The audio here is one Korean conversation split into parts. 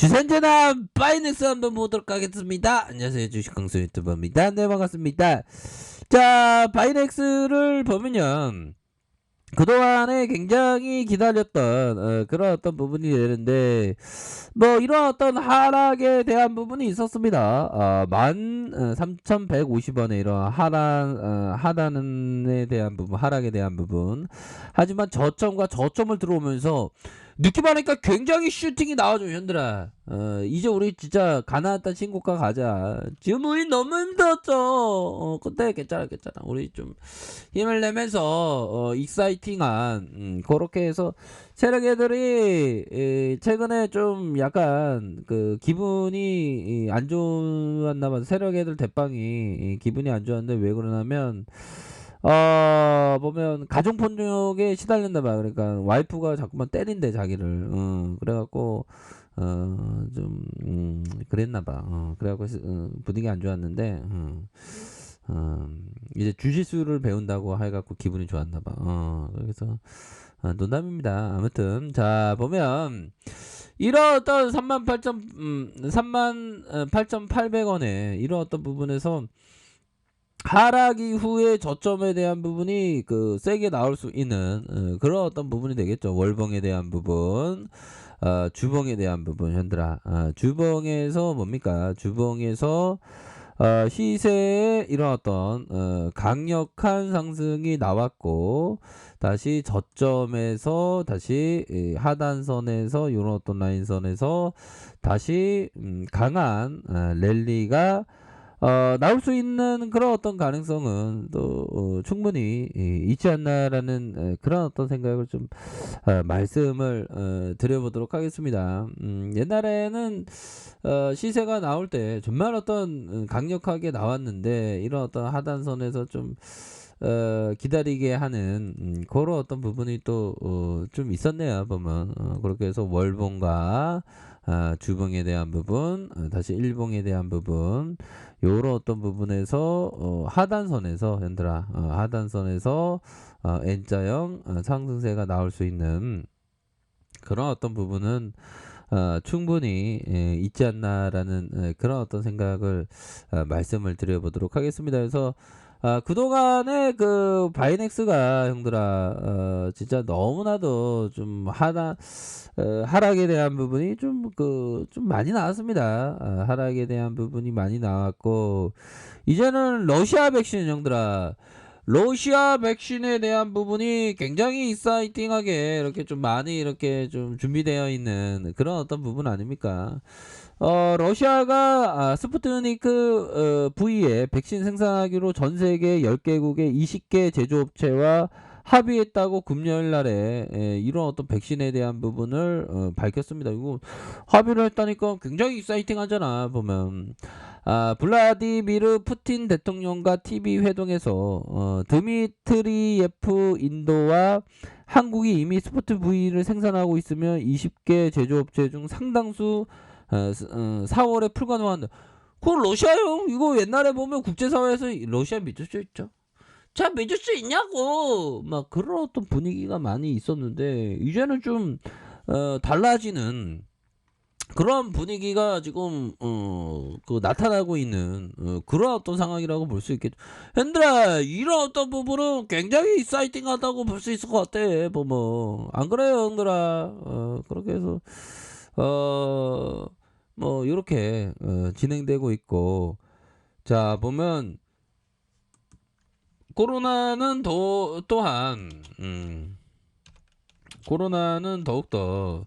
주선전환 바이넥스 한번 보도록 하겠습니다. 안녕하세요, 주식강수 유튜버입니다. 네, 반갑습니다. 자, 바이넥스를 보면요, 그동안에 굉장히 기다렸던 그런 어떤 부분이 되는데, 뭐 이런 어떤 하락에 대한 부분이 있었습니다. 13,150원의 이런 하단에 대한 부분, 하락에 대한 부분. 하지만 저점과 저점을 들어오면서 느낌하니까 굉장히 슈팅이 나와줘, 현들아. 이제 우리 진짜 가나왔다 신고가 가자. 지금 우리 너무 힘들었죠. 근데 괜찮아. 우리 좀 힘을 내면서 익사이팅한 그렇게 해서 세력 애들이 최근에 좀 약간 그 기분이 안 좋았나 봐. 세력 애들 대빵이 기분이 안 좋았는데 왜 그러냐면 보면 가정폭력에 시달린다 봐. 그러니까 와이프가 자꾸만 때린대 자기를. 그래갖고 좀 그랬나 봐. 그래갖고 분위기 안 좋았는데 이제 주짓수를 배운다고 해갖고 기분이 좋았나 봐. 그래서 농담입니다. 아무튼 자 보면 이런 어떤 38,800원에 이런 어떤 부분에서 하락 이후에 저점에 대한 부분이 그 세게 나올 수 있는 그런 어떤 부분이 되겠죠. 월봉에 대한 부분, 주봉에 대한 부분, 현들아. 주봉에서 뭡니까? 주봉에서 시세에 이런 어떤 강력한 상승이 나왔고, 다시 저점에서 다시 하단선에서 이런 어떤 라인선에서 다시 강한 랠리가 나올 수 있는 그런 어떤 가능성은 또 충분히 있지 않나라는 그런 어떤 생각을 좀 말씀을 드려보도록 하겠습니다. 옛날에는 시세가 나올 때 정말 어떤 강력하게 나왔는데 이런 어떤 하단선에서 좀 기다리게 하는 그런 어떤 부분이 또 좀 있었네요. 보면 그렇게 해서 월봉과 주봉에 대한 부분, 다시 일봉에 대한 부분, 요런 어떤 부분에서 하단선에서 현들아 하단선에서 N자형 상승세가 나올 수 있는 그런 어떤 부분은 충분히 있지 않나라는 그런 어떤 생각을 말씀을 드려보도록 하겠습니다. 그래서 그동안에 그 바이넥스가 형들아 진짜 너무나도 좀 하락에 대한 부분이 좀 많이 나왔습니다. 하락에 대한 부분이 많이 나왔고 이제는 러시아 백신 형들아 러시아 백신에 대한 부분이 굉장히 익사이팅하게 이렇게 좀 많이 이렇게 좀 준비되어 있는 그런 어떤 부분 아닙니까? 러시아가 스푸트니크 V의 백신 생산하기로 전 세계 10개국의 20개 제조업체와 합의했다고 금요일 날에 이런 어떤 백신에 대한 부분을 밝혔습니다. 이거 합의를 했다니까 굉장히 익사이팅 하잖아, 보면. 블라디미르 푸틴 대통령과 TV 회동에서 드미트리예프 인도와 한국이 이미 스푸트 V를 생산하고 있으며 20개 제조업체 중 상당수 4월에 풀가능한다. 그건 러시아요. 이거 옛날에 보면 국제사회에서 러시아 믿을 수 있죠. 자, 믿을 수 있냐고 막 그런 어떤 분위기가 많이 있었는데 이제는 좀 달라지는 그런 분위기가 지금 나타나고 있는 그런 어떤 상황이라고 볼 수 있겠죠. 현들아 이런 어떤 부분은 굉장히 익사이팅하다고 볼 수 있을 것 같아. 뭐 안 그래요, 형들아. 그렇게 해서 뭐 이렇게 진행되고 있고 자 보면 코로나는 또한 코로나는 더욱더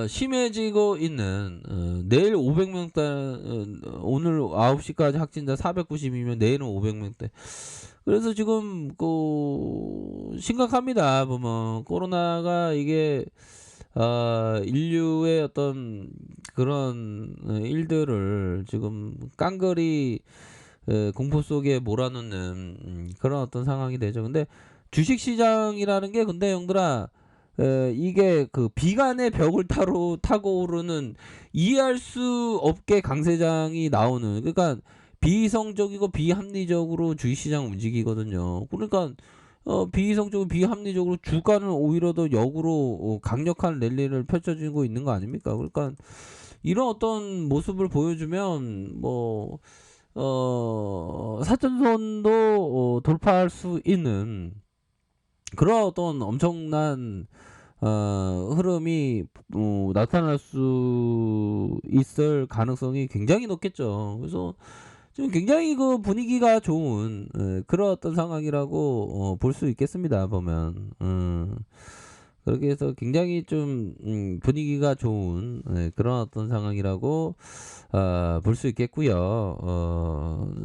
심해지고 있는 내일 500명대 오늘 9시까지 확진자 490이면 내일은 500명대 그래서 지금 심각합니다. 보면 코로나가 이게 인류의 어떤 그런 일들을 지금 깡그리 공포 속에 몰아넣는 그런 어떤 상황이 되죠. 근데 주식시장이라는 게 근데 형들아 이게 그 비관의 벽을 타고 오르는 이해할 수 없게 강세장이 나오는 그러니까 비이성적이고 비합리적으로 주식시장 움직이거든요. 그러니까 비이성적으로 비합리적으로 주가는 오히려 더 역으로 강력한 랠리를 펼쳐주고 있는 거 아닙니까? 그러니까 이런 어떤 모습을 보여주면 뭐 사천선도 돌파할 수 있는 그런 어떤 엄청난 흐름이 나타날 수 있을 가능성이 굉장히 높겠죠. 그래서 지금 굉장히 그 분위기가 좋은 그런 어떤 상황이라고 볼 수 있겠습니다. 보면. 그렇게 해서 굉장히 좀 분위기가 좋은 그런 어떤 상황이라고 볼 수 있겠고요.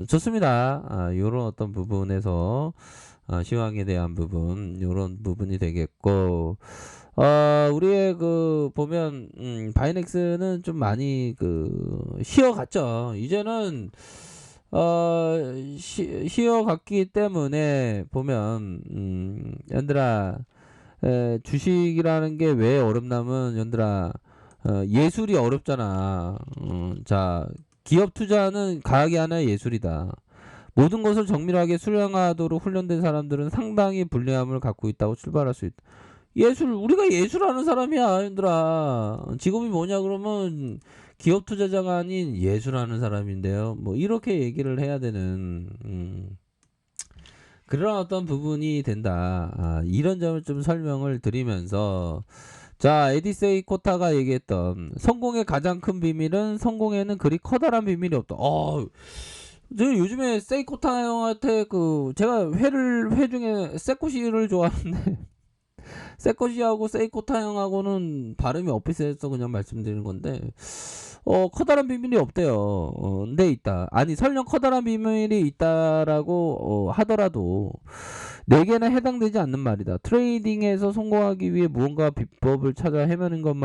좋습니다. 요런 어떤 부분에서 시황에 대한 부분 요런 부분이 되겠고 우리의 그 보면 바이넥스는 좀 많이 그 쉬어갔죠. 이제는 쉬어갔기 때문에 보면 얘들아 주식이라는 게 왜 어렵냐면 얘들아 예술이 어렵잖아. 자 기업 투자는 과학이 하나의 예술이다. 모든 것을 정밀하게 수량하도록 훈련된 사람들은 상당히 불리함을 갖고 있다고 출발할 수 있다. 예술 우리가 예술하는 사람이야 얘들아. 직업이 뭐냐 그러면 기업 투자자가 아닌 예술하는 사람인데요. 뭐 이렇게 얘기를 해야 되는 그런 어떤 부분이 된다. 이런 점을 좀 설명을 드리면서 자 에디세이 코타가 얘기했던 성공의 가장 큰 비밀은 성공에는 그리 커다란 비밀이 없다. 저 요즘에 세이코타 형한테 그 제가 회 중에 세코시를 좋아하는데 세코시하고 세이코타 형하고는 발음이 엇비슷해서 그냥 말씀드리는 건데 커다란 비밀이 없대요. 근데 있다. 아니 설령 커다란 비밀이 있다라고 하더라도 내게는 해당되지 않는 말이다. 트레이딩에서 성공하기 위해 무언가 비법을 찾아 헤매는 것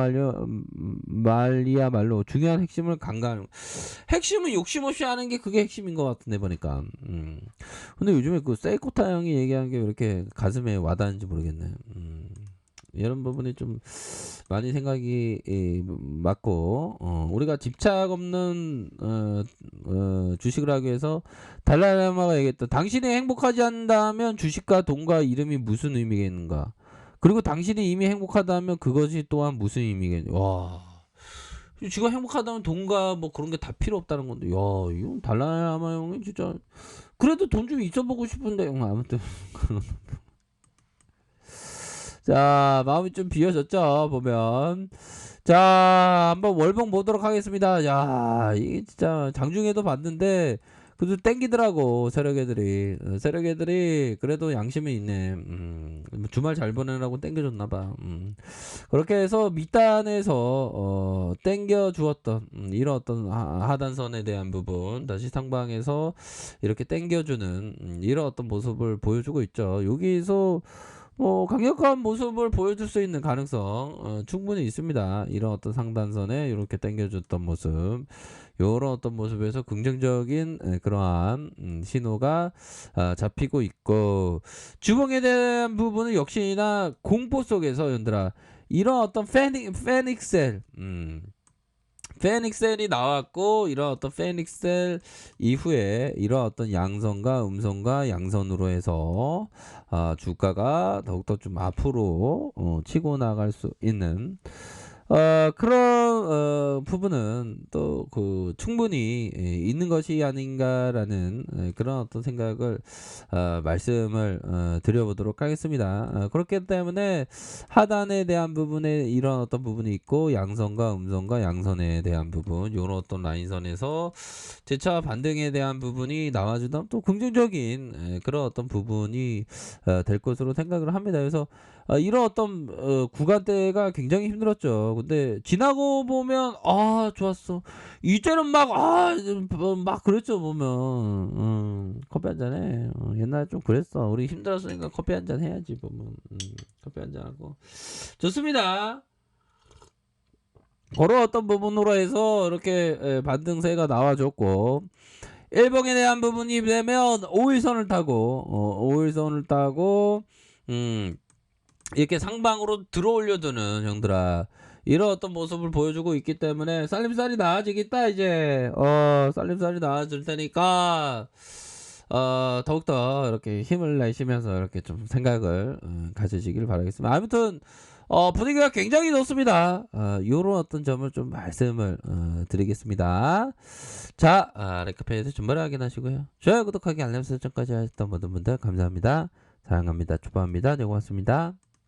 말이야말로 중요한 핵심을 간과하는 핵심은 욕심 없이 하는 게 그게 핵심인 것 같은데 보니까. 근데 요즘에 그 세이코타 형이 얘기한 게 왜 이렇게 가슴에 와닿는지 모르겠네. 이런 부분이 좀 많이 생각이 맞고 우리가 집착 없는 주식을 하기 위해서 달라이라마가 얘기했던 당신이 행복하지 않다면 주식과 돈과 이름이 무슨 의미겠는가 그리고 당신이 이미 행복하다면 그것이 또한 무슨 의미겠는가 와 지가 행복하다면 돈과 뭐 그런 게 다 필요 없다는 건데 야 이건 달라이라마 형이 진짜 그래도 돈 좀 있어보고 싶은데 아무튼 자 마음이 좀 비어졌죠 보면 자 한번 월봉 보도록 하겠습니다. 야 이게 진짜 장중에도 봤는데 그래도 땡기더라고 세력애들이 그래도 양심이 있네. 주말 잘 보내라고 땡겨줬나봐. 그렇게 해서 밑단에서 땡겨 주었던 이런 어떤 하단선에 대한 부분 다시 상방에서 이렇게 땡겨주는 이런 어떤 모습을 보여주고 있죠. 여기서 강력한 모습을 보여줄 수 있는 가능성 충분히 있습니다. 이런 어떤 상단선에 이렇게 당겨줬던 모습 이런 어떤 모습에서 긍정적인 그러한 신호가 잡히고 있고 주봉에 대한 부분은 역시나 공포 속에서 연들아 이런 어떤 페닉셀 페닉셀이 나왔고 이런 어떤 페닉셀 이후에 이런 어떤 양선과 음선과 양선으로 해서 주가가 더욱더 좀 앞으로 치고 나갈 수 있는 그런 부분은 또 그 충분히 있는 것이 아닌가라는 그런 어떤 생각을 말씀을 드려보도록 하겠습니다. 그렇기 때문에 하단에 대한 부분에 이런 어떤 부분이 있고 양선과 음선과 양선에 대한 부분 이런 어떤 라인선에서 재차 반등에 대한 부분이 나와주면 또 긍정적인 그런 어떤 부분이 될 것으로 생각을 합니다. 그래서 이런 어떤 구간대가 굉장히 힘들었죠. 근데 지나고 보면 좋았어. 이제는 막 그랬죠 보면 커피 한잔 해. 옛날에 좀 그랬어. 우리 힘들었으니까 커피 한잔 해야지 보면 커피 한잔 하고 좋습니다. 그런 어떤 부분으로 해서 이렇게 반등세가 나와줬고 일봉에 대한 부분이 되면 5일선을 타고 이렇게 상방으로 들어올려주는 형들아 이런 어떤 모습을 보여주고 있기 때문에 살림살이 나아지겠다 이제 살림살이 나아질 테니까 더욱더 이렇게 힘을 내시면서 이렇게 좀 생각을 가지시길 바라겠습니다. 아무튼 분위기가 굉장히 좋습니다. 요런 어떤 점을 좀 말씀을 드리겠습니다. 자, 랭크페이지 준비를 확인하시고요. 좋아요, 구독하기, 알람 설정까지 하셨던 모든 분들 감사합니다. 사랑합니다. 축복합니다. 네, 고맙습니다.